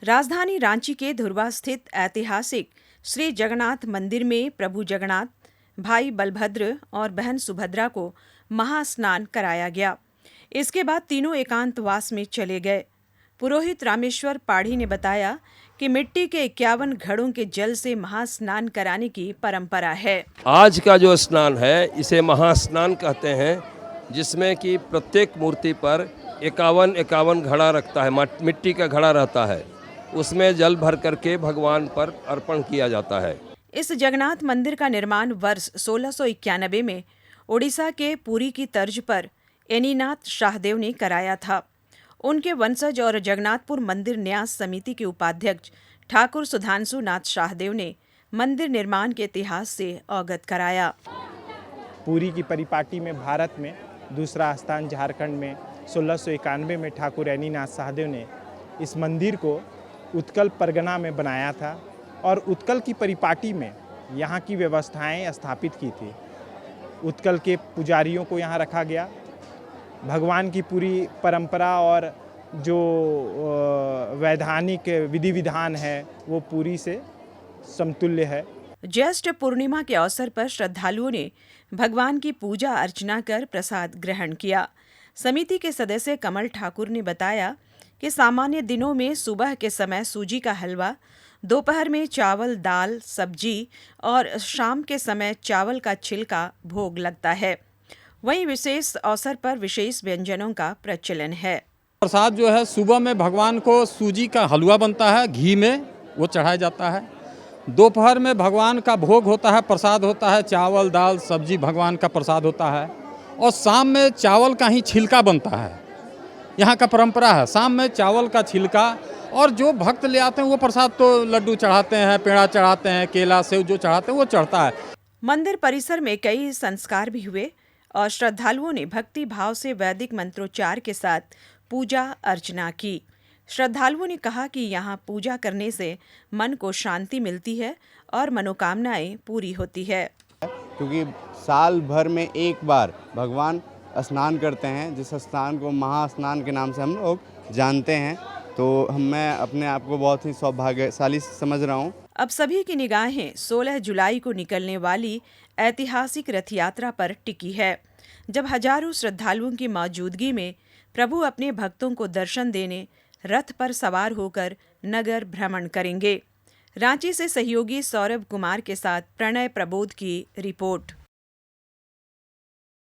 राजधानी रांची के धुर्वा स्थित ऐतिहासिक श्री जगन्नाथ मंदिर में प्रभु जगन्नाथ, भाई बलभद्र और बहन सुभद्रा को महास्नान कराया गया। इसके बाद तीनों एकांतवास में चले गए। पुरोहित रामेश्वर पाढ़ी ने बताया कि मिट्टी के 51 घड़ों के जल से महास्नान कराने की परंपरा है। आज का जो स्नान है इसे महास्नान कहते हैं, जिसमें कि प्रत्येक मूर्ति पर 51 घड़ा रखता है, मिट्टी का घड़ा रहता है, उसमें जल भर करके भगवान पर अर्पण किया जाता है। इस जगन्नाथ मंदिर का निर्माण वर्ष 1691 में ओडिशा के पुरी की तर्ज पर एनीनाथ शाहदेव ने कराया था। उनके वंशज और जगन्नाथपुर मंदिर न्यास समिति के उपाध्यक्ष ठाकुर सुधांशु नाथ शाहदेव ने मंदिर निर्माण के इतिहास से अवगत कराया। पुरी की परिपाटी में भारत में दूसरा स्थान झारखंड में 1691 में ठाकुर एनीनाथ शाहदेव ने इस मंदिर को उत्कल परगना में बनाया था और उत्कल की परिपाटी में यहाँ की व्यवस्थाएं स्थापित की थी। उत्कल के पुजारियों को यहाँ रखा गया। भगवान की पूरी परंपरा और जो वैधानिक विधि विधान है वो पूरी से समतुल्य है। ज्येष्ठ पूर्णिमा के अवसर पर श्रद्धालुओं ने भगवान की पूजा अर्चना कर प्रसाद ग्रहण किया। समिति के सदस्य कमल ठाकुर ने बताया कि सामान्य दिनों में सुबह के समय सूजी का हलवा, दोपहर में चावल, दाल, सब्जी और शाम के समय चावल का छिलका भोग लगता है। वहीं विशेष अवसर पर विशेष व्यंजनों का प्रचलन है। प्रसाद जो है सुबह में भगवान को सूजी का हलवा बनता है, घी में वो चढ़ाया जाता है। दोपहर में भगवान का भोग होता है, प्रसाद होता है, चावल, दाल, सब्जी भगवान का प्रसाद होता है। और शाम में चावल का ही छिलका बनता है। यहाँ का परंपरा है, शाम में चावल का छिलका, और जो भक्त ले आते हैं वो प्रसाद तो लड्डू चढ़ाते हैं, पेड़ा चढ़ाते हैं, केला सेव जो चढ़ाते हैं वो चढ़ता है। मंदिर परिसर में कई संस्कार भी हुए और श्रद्धालुओं ने भक्ति भाव से वैदिक मंत्रोच्चार के साथ पूजा अर्चना की। श्रद्धालुओं ने कहा कि यहाँ पूजा करने से मन को शांति मिलती है और मनोकामनाएं पूरी होती है। क्योंकि साल भर में एक बार भगवान स्नान करते हैं, जिस स्नान को महास्नान के नाम से हम लोग जानते हैं, तो मैं अपने आप को बहुत ही सौभाग्यशाली समझ रहा हूँ। अब सभी की निगाहें 16 जुलाई को निकलने वाली ऐतिहासिक रथ यात्रा पर टिकी है, जब हजारों श्रद्धालुओं की मौजूदगी में प्रभु अपने भक्तों को दर्शन देने रथ पर सवार होकर नगर भ्रमण करेंगे। रांची से सहयोगी सौरभ कुमार के साथ प्रणय प्रबोध की रिपोर्ट।